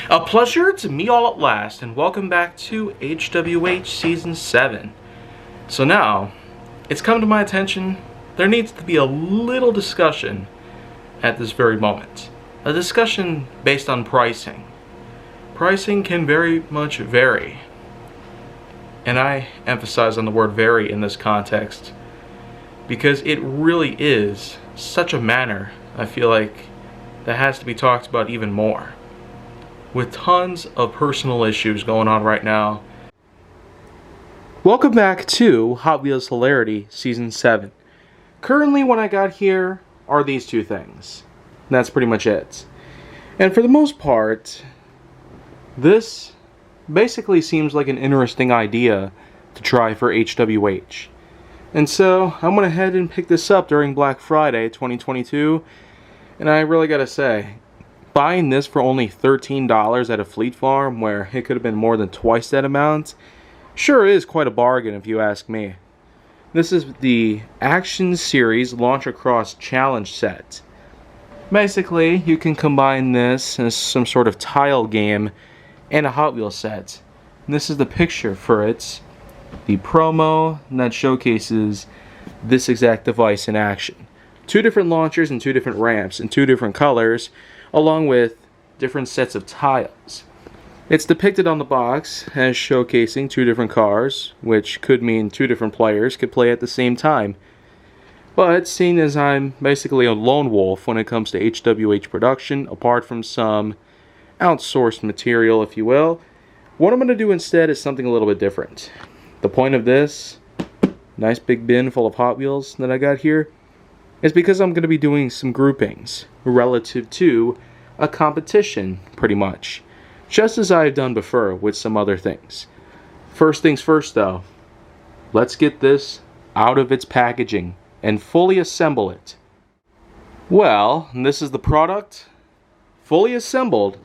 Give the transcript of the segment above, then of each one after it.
A pleasure to meet all at last, and welcome back to HWH Season 7. So now, it's come to my attention, there needs to be a little discussion at this very moment. A discussion based on pricing. Pricing can very much vary. And I emphasize on the word vary in this context, because it really is such a matter, I feel like, that has to be talked about even more. With tons of personal issues going on right now. Welcome back to Hot Wheels Hilarity Season 7. Currently, when I got here, are these two things. And that's pretty much it. And for the most part, this basically seems like an interesting idea to try for HWH. And so, I went ahead and picked this up during Black Friday 2022. And I really gotta say, buying this for only $13 at a Fleet Farm, where it could have been more than twice that amount, sure is quite a bargain if you ask me. This is the Action Series Launch Across Challenge set. Basically, you can combine this as some sort of tile game and a Hot Wheels set. And this is the picture for it, the promo that showcases this exact device in action. 2 different launchers and 2 different ramps in 2 different colors, along with different sets of tiles. It's depicted on the box as showcasing 2 different cars, which could mean 2 different players could play at the same time. But seeing as I'm basically a lone wolf when it comes to HWH production, apart from some outsourced material, if you will, what I'm going to do instead is something a little bit different. The point of this nice big bin full of Hot Wheels that I got here is because I'm going to be doing some groupings relative to a competition, pretty much. Just as I've done before with some other things. First things first though, let's get this out of its packaging and fully assemble it. Well, this is the product, fully assembled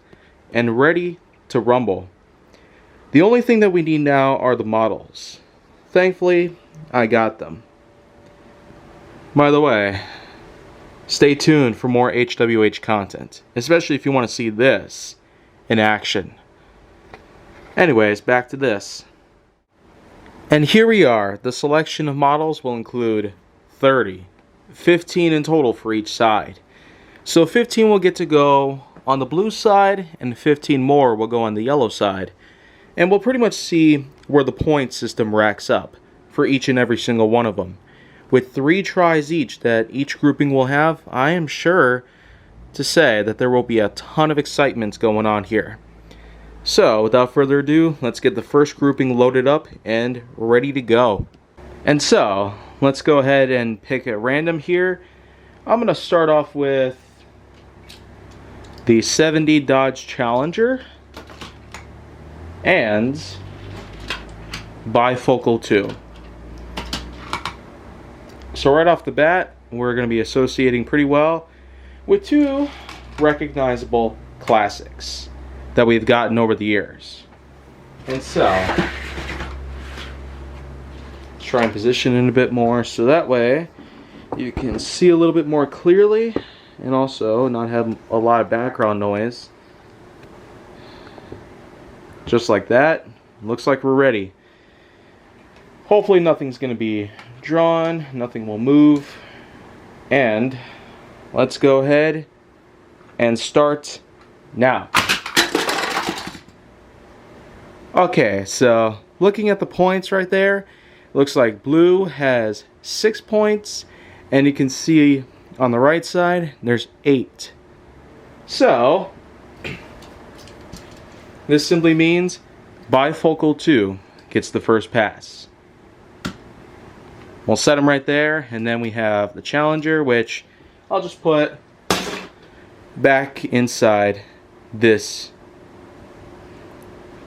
and ready to rumble. The only thing that we need now are the models. Thankfully, I got them. By the way, stay tuned for more HWH content, especially if you want to see this in action. Anyways, back to this. And here we are. The selection of models will include 30, 15 in total for each side. So 15 will get to go on the blue side, and 15 more will go on the yellow side. And we'll pretty much see where the point system racks up for each and every single one of them. With 3 tries each that each grouping will have, I am sure to say that there will be a ton of excitement going on here. So, without further ado, let's get the first grouping loaded up and ready to go. And so, let's go ahead and pick at random here. I'm going to start off with the 70 Dodge Challenger and Bifocal 2. So right off the bat, we're going to be associating pretty well with 2 recognizable classics that we've gotten over the years. And so, let's try and position it a bit more so that way you can see a little bit more clearly and also not have a lot of background noise. Just like that. Looks like we're ready. Hopefully nothing's going to be drawn, nothing will move, and let's go ahead and start now. Okay, so looking at the points right there, looks like blue has 6 points, and you can see on the right side there's 8. So this simply means Bifocal 2 gets the first pass. We'll set them right there, and then we have the Challenger, which I'll just put back inside this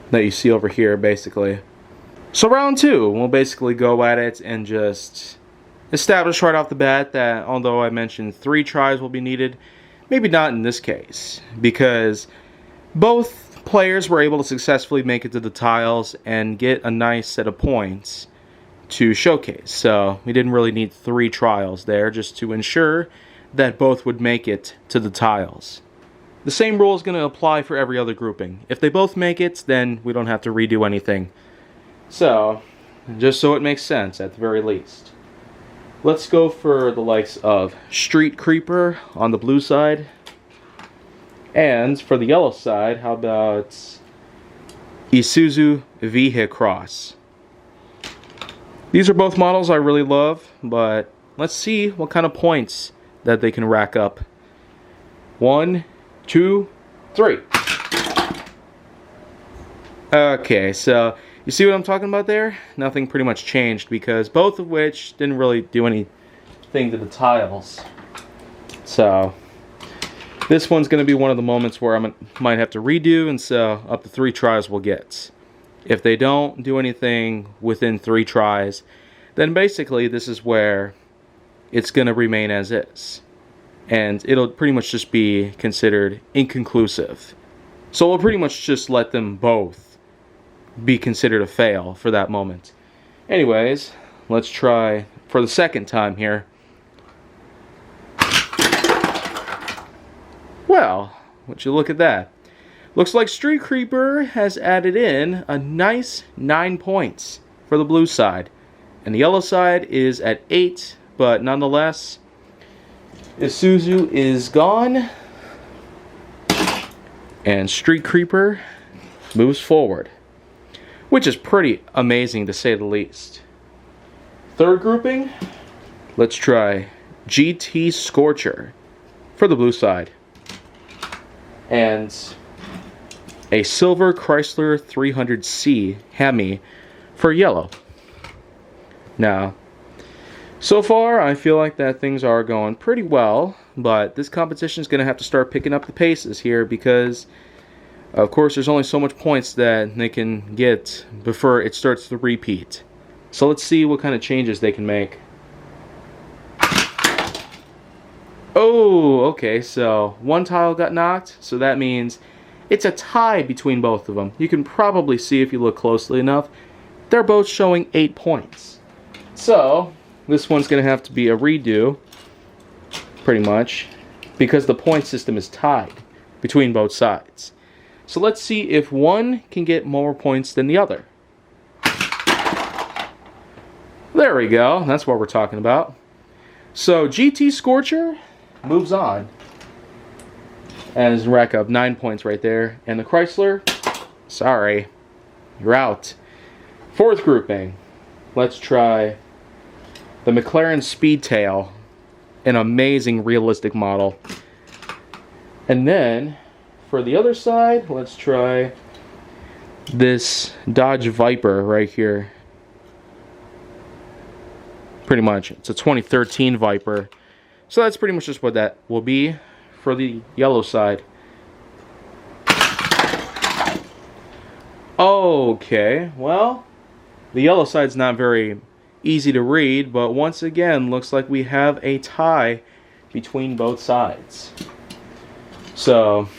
that you see over here, basically. So round 2, we'll basically go at it and just establish right off the bat that although I mentioned 3 tries will be needed, maybe not in this case, because both players were able to successfully make it to the tiles and get a nice set of points to showcase. So we didn't really need 3 trials there, just to ensure that both would make it to the tiles. the same rule is going to apply for every other grouping. If they both make it, then we don't have to redo anything. So, just so it makes sense at the very least. Let's go for the likes of Street Creeper on the blue side. And for the yellow side, how about Isuzu V-Cross? These are both models I really love, but let's see what kind of points that they can rack up. 1, 2, 3. Okay, so you see what I'm talking about there? Nothing pretty much changed because both of which didn't really do anything to the tiles. So this one's going to be one of the moments where I might have to redo, and so up to 3 tries we'll get. If they don't do anything within 3 tries, then basically this is where it's going to remain as is. And it'll pretty much just be considered inconclusive. So we'll pretty much just let them both be considered a fail for that moment. Anyways, let's try for the second time here. Well, would you look at that? Looks like Street Creeper has added in a nice 9 points for the blue side. And the yellow side is at 8, but nonetheless, Isuzu is gone. And Street Creeper moves forward, which is pretty amazing to say the least. Third grouping, let's try GT Scorcher for the blue side. And a silver Chrysler 300C Hemi for yellow. Now, so far I feel like that things are going pretty well, but this competition is going to have to start picking up the paces here because, of course, there's only so much points that they can get before it starts to repeat. So let's see what kind of changes they can make. Oh, okay, so one tile got knocked, so that means it's a tie between both of them. You can probably see if you look closely enough, they're both showing 8 points. So, this one's going to have to be a redo, pretty much, because the point system is tied between both sides. So let's see if one can get more points than the other. There we go, that's what we're talking about. So, GT Scorcher moves on and rack up 9 points right there. And the Chrysler, sorry, you're out. Fourth grouping, let's try the McLaren Speedtail, an amazing realistic model. And then for the other side, let's try this Dodge Viper right here. Pretty much, it's a 2013 Viper. So that's pretty much just what that will be for the yellow side. Okay, well, the yellow side's not very easy to read, but once again, looks like we have a tie between both sides. So,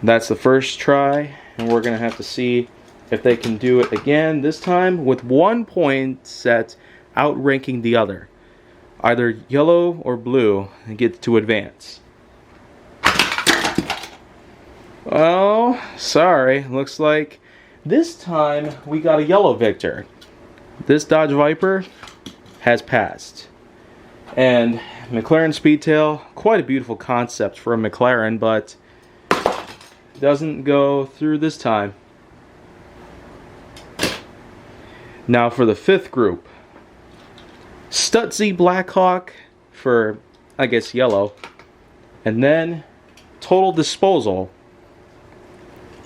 that's the first try, and we're going to have to see if they can do it again, this time with 1 point set outranking the other. Either yellow or blue get to advance. Well, sorry. Looks like this time we got a yellow victor. This Dodge Viper has passed. And McLaren Speedtail, quite a beautiful concept for a McLaren, but doesn't go through this time. Now for the fifth group. Stutzy Blackhawk for, I guess, yellow. And then Total Disposal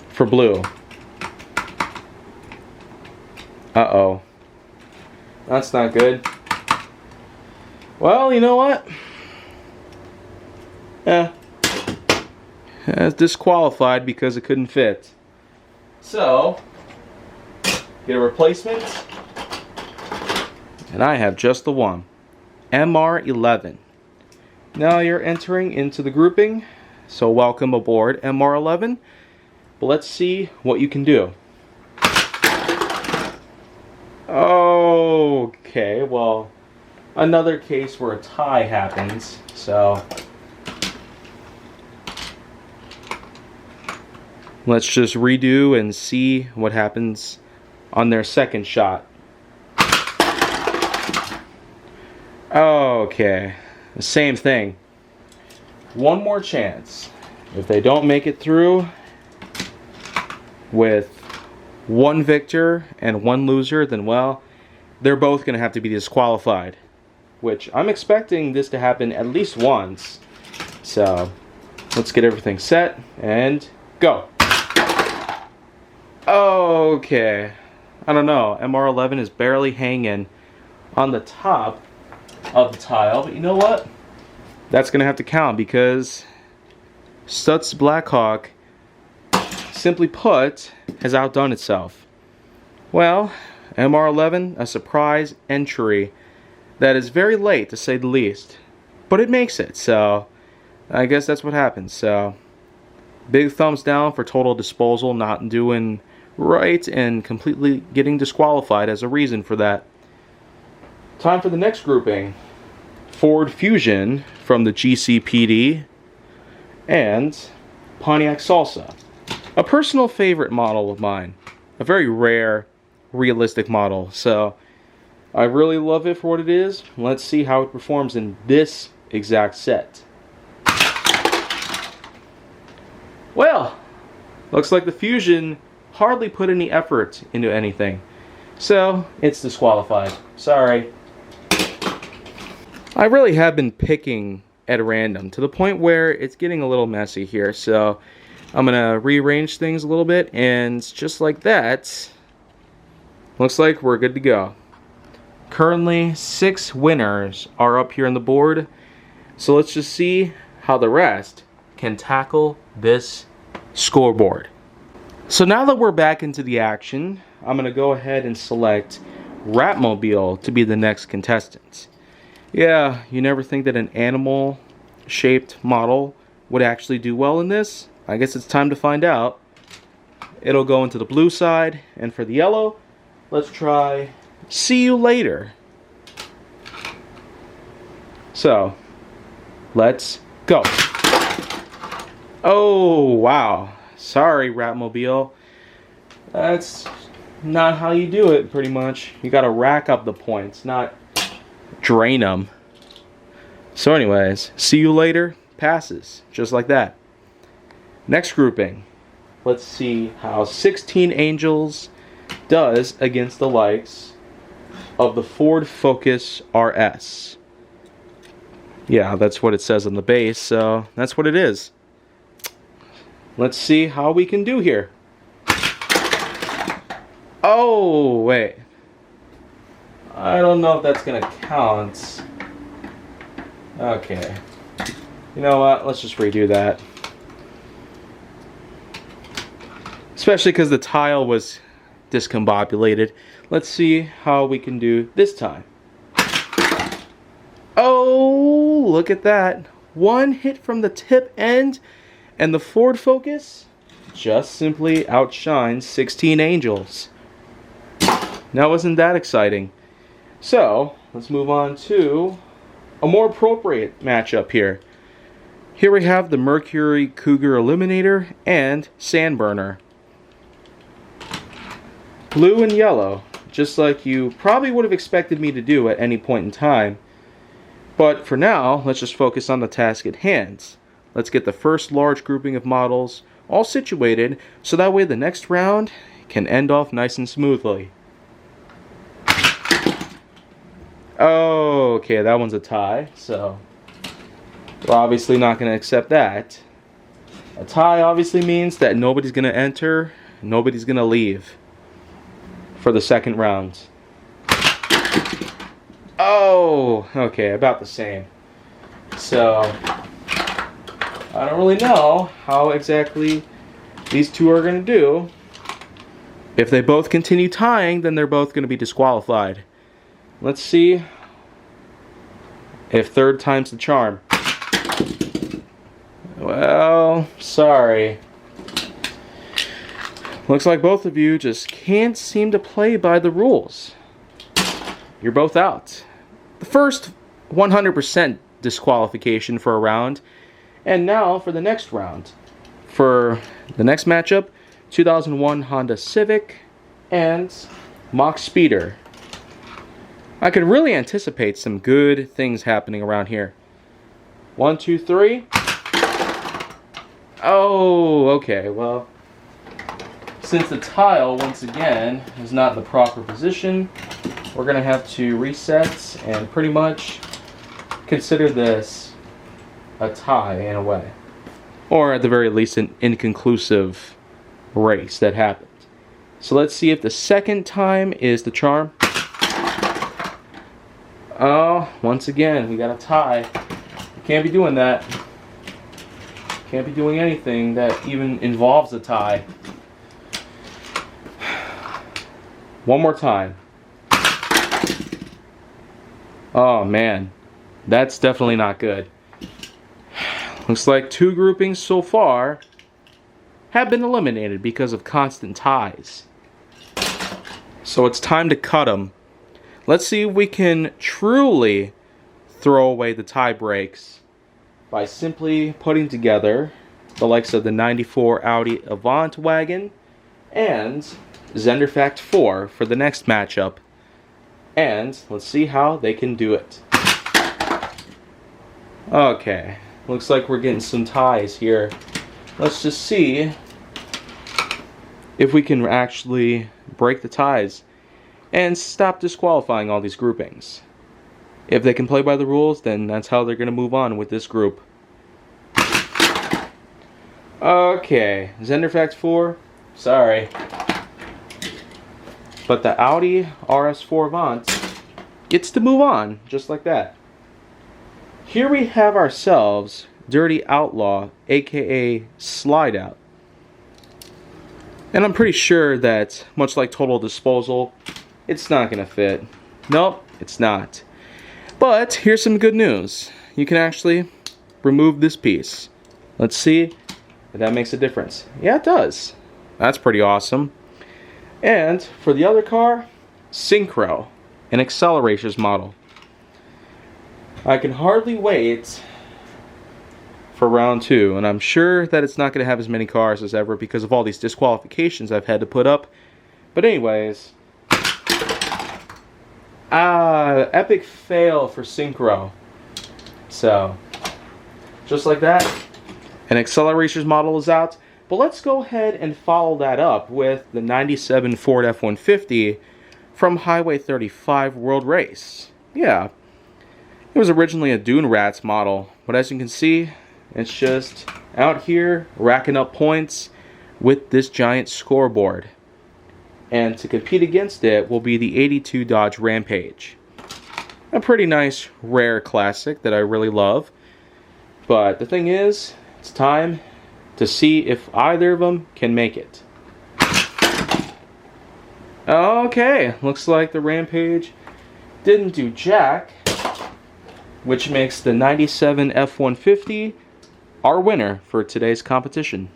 for blue. Uh-oh. That's not good. Well, you know what? It's disqualified because it couldn't fit. So, get a replacement. And I have just the one. MR11. Now you're entering into the grouping. So welcome aboard, MR11. But let's see what you can do. Okay, well, another case where a tie happens. So, Let's just redo and see what happens on their second shot. Okay, the same thing. One more chance. If they don't make it through with one victor and one loser, then well, they're both going to have to be disqualified. Which I'm expecting this to happen at least once. So let's get everything set and go. Okay. I don't know. MR11 is barely hanging on the top of the tile. But you know what? That's going to have to count because Stutz Blackhawk, simply put, has outdone itself. Well, MR11, a surprise entry that is very late to say the least. But it makes it, so I guess that's what happens. So, big thumbs down for Total Disposal not doing right and completely getting disqualified as a reason for that. Time for the next grouping. Ford Fusion from the GCPD and Pontiac Salsa. A personal favorite model of mine. A very rare, realistic model. So, I really love it for what it is. Let's see how it performs in this exact set. Well, looks like the Fusion hardly put any effort into anything. So, it's disqualified. Sorry. I really have been picking at random to the point where it's getting a little messy here. So, I'm going to rearrange things a little bit, and just like that, looks like we're good to go. Currently, 6 winners are up here on the board. So let's just see how the rest can tackle this scoreboard. So now that we're back into the action, I'm going to go ahead and select Ratmobile to be the next contestant. Yeah, you never think that an animal-shaped model would actually do well in this? I guess it's time to find out. It'll go into the blue side, and for the yellow, let's try See You Later. So, let's go. Oh, wow. Sorry, Ratmobile. That's not how you do it, pretty much. You gotta rack up the points, not drain them. So anyways, See You Later passes, just like that. Next grouping. Let's see how 16 Angels does against the likes of the Ford Focus RS. Yeah, that's what it says on the base, so that's what it is. Let's see how we can do here. Oh, wait. I don't know if that's gonna count. Okay. You know what? Let's just redo that. Especially because the tile was discombobulated. Let's see how we can do this time. Oh, look at that. One hit from the tip end, and the Ford Focus just simply outshines 16 Angels. Now, wasn't that exciting? So, let's move on to a more appropriate matchup here. Here we have the Mercury Cougar Eliminator and Sandburner. Blue and yellow, just like you probably would have expected me to do at any point in time. But for now, let's just focus on the task at hand. Let's get the first large grouping of models all situated, so that way the next round can end off nice and smoothly. Okay, that one's a tie, so we're obviously not going to accept that. A tie obviously means that nobody's going to enter, nobody's going to leave for the second round. Oh, okay, about the same. So, I don't really know how exactly these two are going to do. If they both continue tying, then they're both going to be disqualified. Let's see if third time's the charm. Well, sorry. Looks like both of you just can't seem to play by the rules. You're both out. The first 100% disqualification for a round. And now for the next round. For the next matchup, 2001 Honda Civic and Mach Speeder. I could really anticipate some good things happening around here. 1, 2, 3. Oh, okay, well, since the tile, once again, is not in the proper position, we're going to have to reset and pretty much consider this a tie in a way. Or at the very least, an inconclusive race that happened. So let's see if the second time is the charm. Oh, once again, we got a tie. You can't be doing that. Can't be doing anything that even involves a tie. One more time. Oh man, that's definitely not good. Looks like 2 groupings so far have been eliminated because of constant ties. So it's time to cut them. Let's see if we can truly throw away the tie breaks by simply putting together the likes of the 94 Audi Avant wagon and Zenderfact 4 for the next matchup. And let's see how they can do it. Okay, looks like we're getting some ties here. Let's just see if we can actually break the ties and stop disqualifying all these groupings. If they can play by the rules, then that's how they're going to move on with this group. Okay, Zenderfact 4, sorry. But the Audi RS4 Avant gets to move on, just like that. Here we have ourselves Dirty Outlaw, aka Slide Out. And I'm pretty sure that, much like Total Disposal, it's not going to fit. Nope, it's not. But here's some good news. You can actually remove this piece. Let's see if that makes a difference. Yeah, it does. That's pretty awesome. And for the other car, Synchro, an Accelerations model. I can hardly wait for round 2, and I'm sure that it's not going to have as many cars as ever because of all these disqualifications I've had to put up. But anyways, epic fail for Synchro. So, just like that, an Accelerations model is out. But let's go ahead and follow that up with the 97 Ford F-150 from Highway 35 World Race. Yeah, it was originally a Dune Rats model, but as you can see, it's just out here racking up points with this giant scoreboard. And to compete against it will be the 82 Dodge Rampage. A pretty nice, rare classic that I really love. But the thing is, it's time to see if either of them can make it. Okay, looks like the Rampage didn't do jack, which makes the 97 F-150 our winner for today's competition.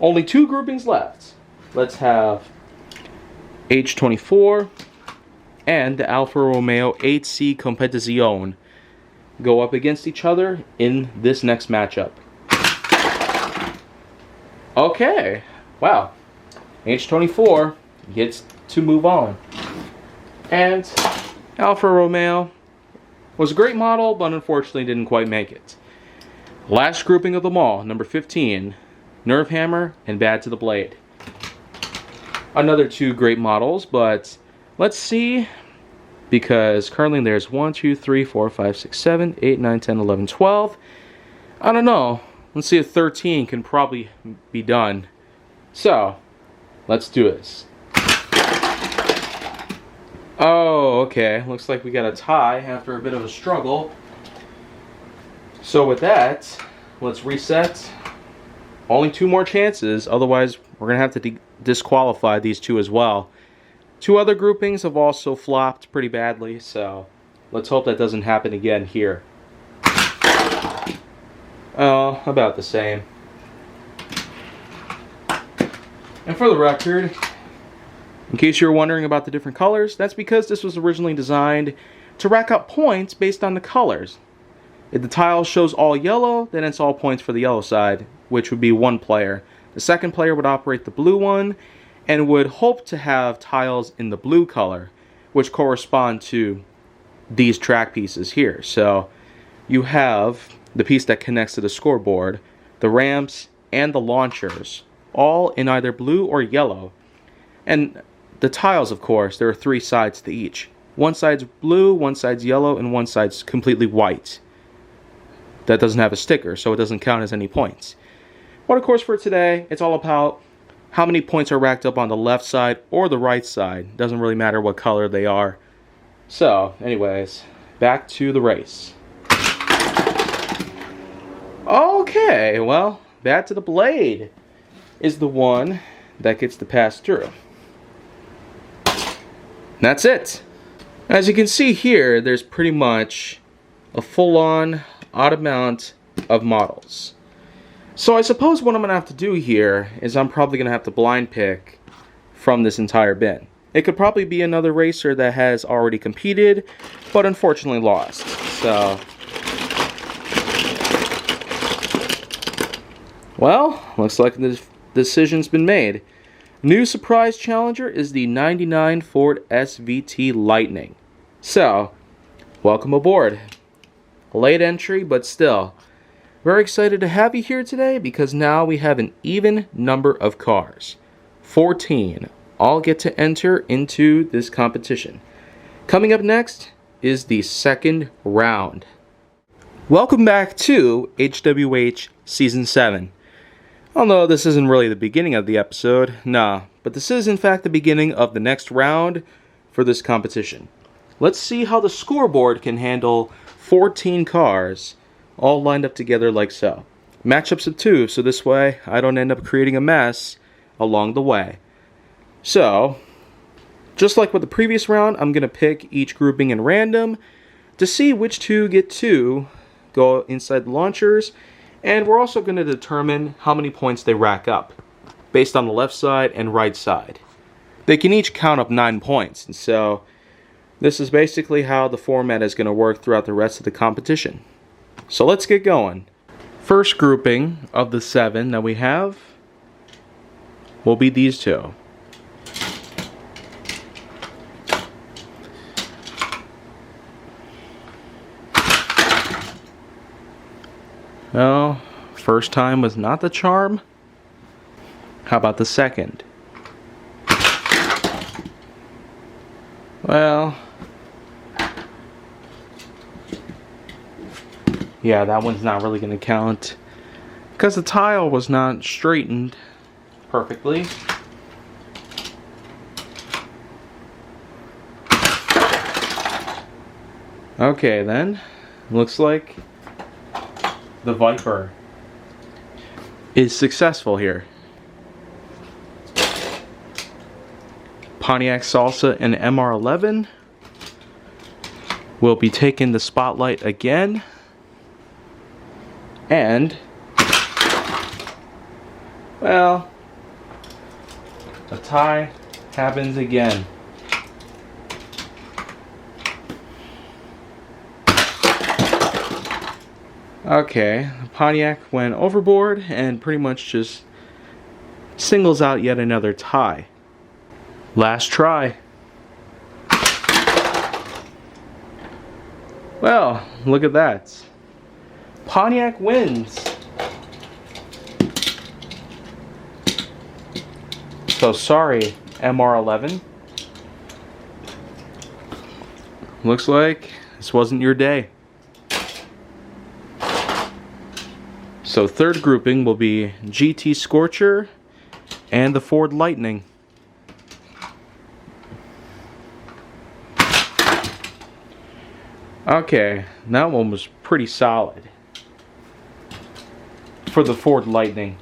Only 2 groupings left. Let's have H24 and the Alfa Romeo 8C Competizione go up against each other in this next matchup. Okay, wow, H24 gets to move on. And Alfa Romeo was a great model, but unfortunately didn't quite make it. Last grouping of them all, number 15, Nerve Hammer and Bad to the Blade. Another 2 great models, but let's see, because currently there's 1, 2, 3, 4, 5, 6, 7, 8, 9, 10, 11, 12. I don't know. Let's see if 13 can probably be done. So, let's do this. Oh, okay. Looks like we got a tie after a bit of a struggle. So with that, let's reset. Only 2 more chances, otherwise we're going to have to disqualify these 2 as well. 2 other groupings have also flopped pretty badly, so let's hope that doesn't happen again here. Oh, about the same. And for the record, in case you're wondering about the different colors, that's because this was originally designed to rack up points based on the colors. If the tile shows all yellow, then it's all points for the yellow side. which would be one player. The second player would operate the blue one and would hope to have tiles in the blue color, which correspond to these track pieces here. So you have the piece that connects to the scoreboard, the ramps, and the launchers, all in either blue or yellow. And the tiles, of course, there are 3 sides to each. One side's blue, one side's yellow, and one side's completely white. That doesn't have a sticker, so it doesn't count as any points. But of course for today, it's all about how many points are racked up on the left side or the right side. Doesn't really matter what color they are. So, anyways, back to the race. Okay, well, back to the blade is the one that gets to pass through. That's it. As you can see here, there's pretty much a full-on odd amount of models. So I suppose what I'm going to have to do here is I'm probably going to have to blind pick from this entire bin. It could probably be another racer that has already competed, but unfortunately lost. So, well, looks like the decision's been made. New surprise challenger is the 99 Ford SVT Lightning. So, welcome aboard. A late entry, but still. Very excited to have you here today because now we have an even number of cars. 14 all get to enter into this competition. Coming up next is the second round. Welcome back to HWH Season 7. Although this isn't really the beginning of the episode, nah, but this is in fact the beginning of the next round for this competition. Let's see how the scoreboard can handle 14 cars all lined up together like so. Matchups of 2, so this way I don't end up creating a mess along the way. So, just like with the previous round, I'm going to pick each grouping in random to see which 2 get to go inside the launchers, and we're also going to determine how many points they rack up based on the left side and right side. They can each count up 9 points, and so this is basically how the format is going to work throughout the rest of the competition. So let's get going. First grouping of the 7 that we have will be these 2. Well, first time was not the charm. How about the second? Well, yeah, that one's not really going to count because the tile was not straightened perfectly. Okay, then. Looks like the Viper is successful here. Pontiac Salsa and MR11 will be taking the spotlight again. And, well, a tie happens again. Okay, Pontiac went overboard and pretty much just singles out yet another tie. Last try. Well, look at that. Pontiac wins. So sorry, MR11. Looks like this wasn't your day. So third grouping will be GT Scorcher and the Ford Lightning. Okay, that one was pretty solid for the Ford Lightning.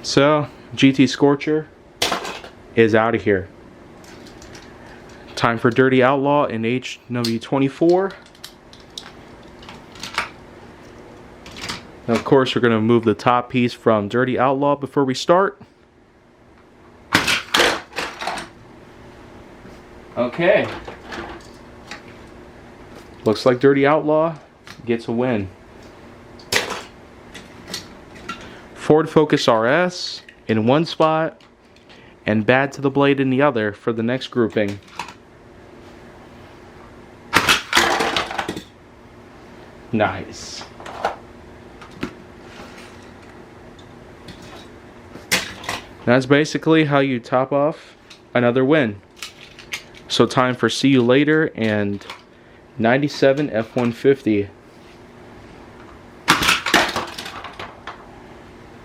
So, GT Scorcher is out of here. Time for Dirty Outlaw in HW24. Now, of course, we're going to move the top piece from Dirty Outlaw before we start. Okay. Looks like Dirty Outlaw gets a win. Ford Focus RS in one spot, and Bad to the Blade in the other for the next grouping. Nice. That's basically how you top off another win. So time for See You Later and 97 F-150.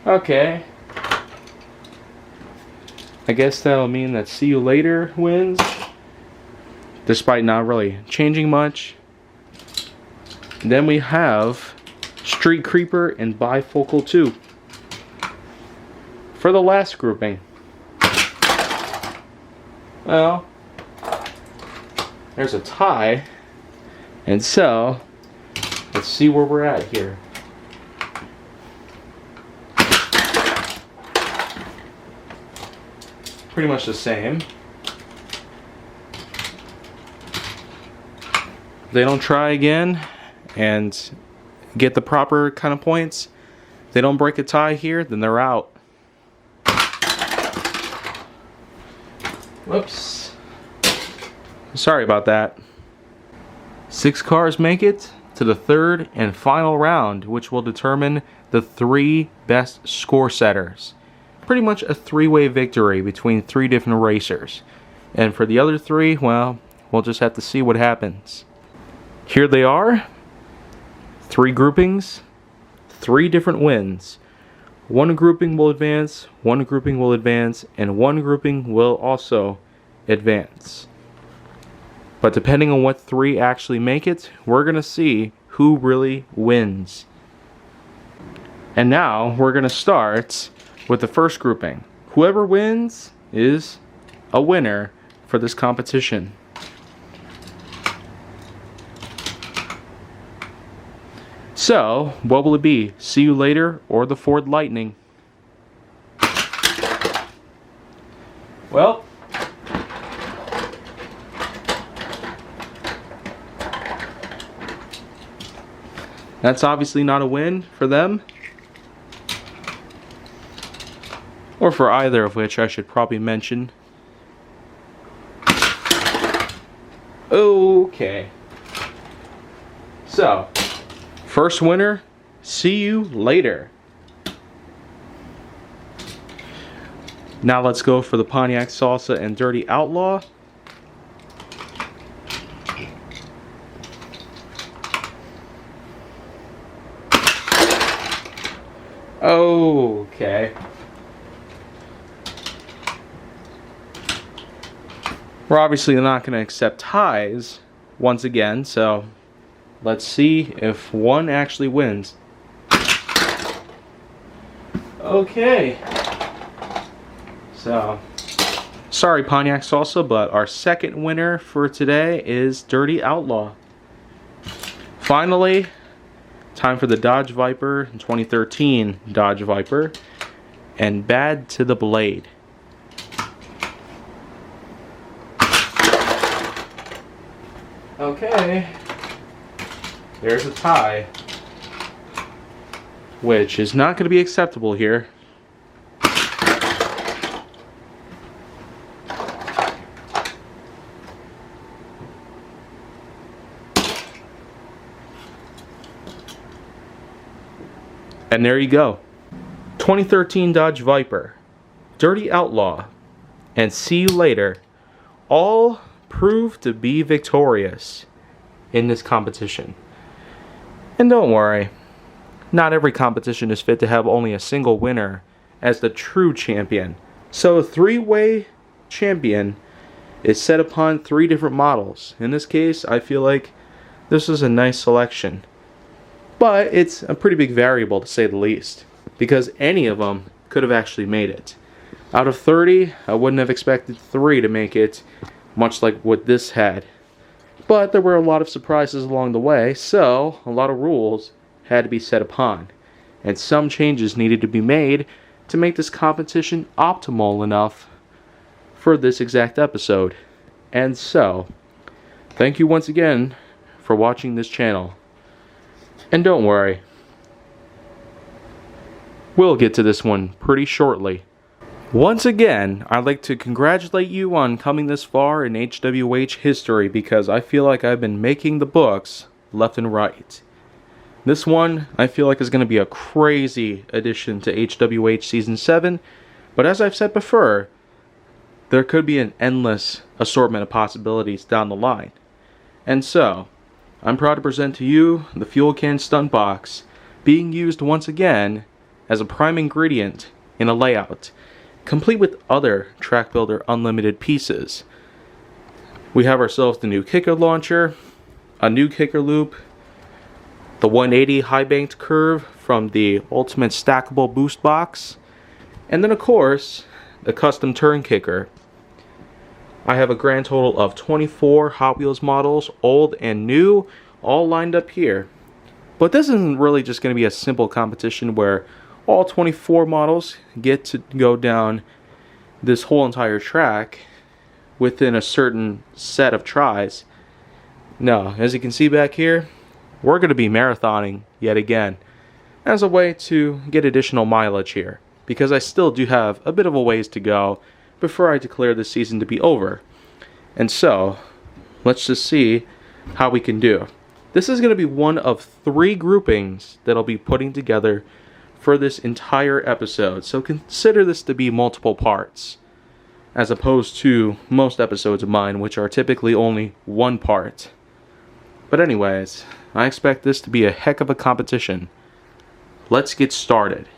Okay. I guess that'll mean that See You Later wins, despite not really changing much. Then we have Street Creeper and Bifocal 2 for the last grouping. Well, there's a tie, and so let's see where we're at here. Pretty much the same. If they don't try again and get the proper kind of points, if they don't break a tie here, then they're out. Whoops. Sorry about that. 6 cars make it to the third and final round, which will determine the 3 best score setters. Pretty much a 3-way victory between 3 different racers. And for the other 3, well, we'll just have to see what happens. Here they are. 3 groupings, 3 different wins. 1 grouping will advance, 1 grouping will advance, and 1 grouping will also advance. But depending on what 3 actually make it, we're going to see who really wins. And now we're going to start with the first grouping. Whoever wins is a winner for this competition. So, what will it be? See You Later or the Ford Lightning? Well, that's obviously not a win for them. Or for either of which I should probably mention. Okay. So, first winner, See You Later. Now let's go for the Pontiac Salsa and Dirty Outlaw. Okay. We're obviously not going to accept ties once again, so let's see if one actually wins. Okay. So, sorry Pontiac Salsa, but our second winner for today is Dirty Outlaw. Finally, time for the Dodge Viper 2013 Dodge Viper and Bad to the Blade. Okay, there's a tie, which is not going to be acceptable here. And there you go. 2013 Dodge Viper, Dirty Outlaw, and See You Later all proved to be victorious in this competition. And don't worry, not every competition is fit to have only a single winner as the true champion. So a 3-way champion is set upon 3 different models. In this case, I feel like this is a nice selection. But it's a pretty big variable to say the least, because any of them could have actually made it. Out of 30, I wouldn't have expected 3 to make it, much like what this had. But there were a lot of surprises along the way, so a lot of rules had to be set upon. And some changes needed to be made to make this competition optimal enough for this exact episode. And so, thank you once again for watching this channel. And don't worry, We'll get to this one pretty shortly. Once again, I'd like to congratulate you on coming this far in HWH history, because I feel like I've been making the books left and right. This one, I feel like is going to be a crazy addition to HWH Season 7, but as I've said before, there could be an endless assortment of possibilities down the line. And so, I'm proud to present to you the Fuel Can Stunt Box, being used once again as a prime ingredient in a layout, complete with other Track Builder Unlimited pieces. We have ourselves the new kicker launcher, a new kicker loop, the 180 high banked curve from the Ultimate Stackable Boost Box, and then of course, the custom turn kicker. I have a grand total of 24 Hot Wheels models, old and new, all lined up here. But this isn't really just going to be a simple competition where all 24 models get to go down this whole entire track within a certain set of tries. No, as you can see back here, we're going to be marathoning yet again as a way to get additional mileage here, because I still do have a bit of a ways to go before I declare this season to be over. And so, let's just see how we can do. This is going to be one of 3 groupings that I'll be putting together for this entire episode, so consider this to be multiple parts, as opposed to most episodes of mine, which are typically only one part. But anyways, I expect this to be a heck of a competition. Let's get started.